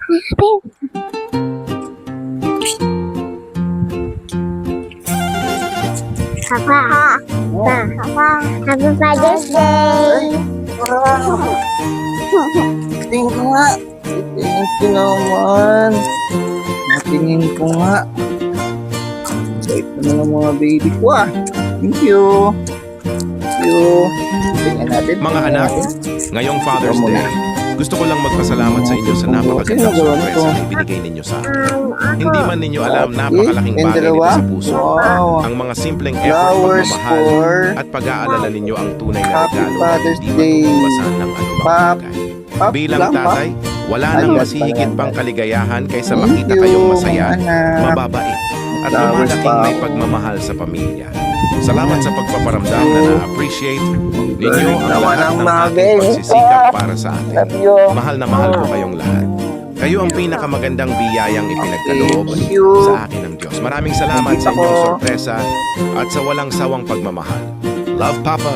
Papa, Papa, Happy Father's Day! Tingin ko nga. Thank you naman. Natingin ko nga. Wait na ng mga baby ko ah. Thank you. Thank you. Tingnan natin. Mga anak, ngayong Father's Day, gusto ko lang magpasalamat sa inyo sa napakagandang sorpresa na ibinigay ninyo sa akin. Hindi man ninyo alam, napakalaking bagay nito sa puso. Wow. Ang mga simpleng effort, Flowers pagmamahal, for at pag-aalala ninyo ang tunay na Happy regalo na Father's hindi Day. matutuwasan ng anumang Pap. bagay. Pap Bilang lang, Pap. tatay, wala Ay, nang yes, masihigit pala. pang kaligayahan kaysa Thank makita you, kayong masaya, anak. mababait, at Flowers, lumalaking may Pap. pagmamahal sa pamilya. Salamat sa pagpaparamdam na na-appreciate ninyo ang Naman lahat ang ng mga ating pagsisikap para sa atin. Love you. Mahal na mahal ko kayong lahat. Kayo ang pinakamagandang biyayang ipinagkaloob Thank you. sa akin ng Diyos. Maraming salamat sa inyong sorpresa at sa walang sawang pagmamahal. Love, Papa.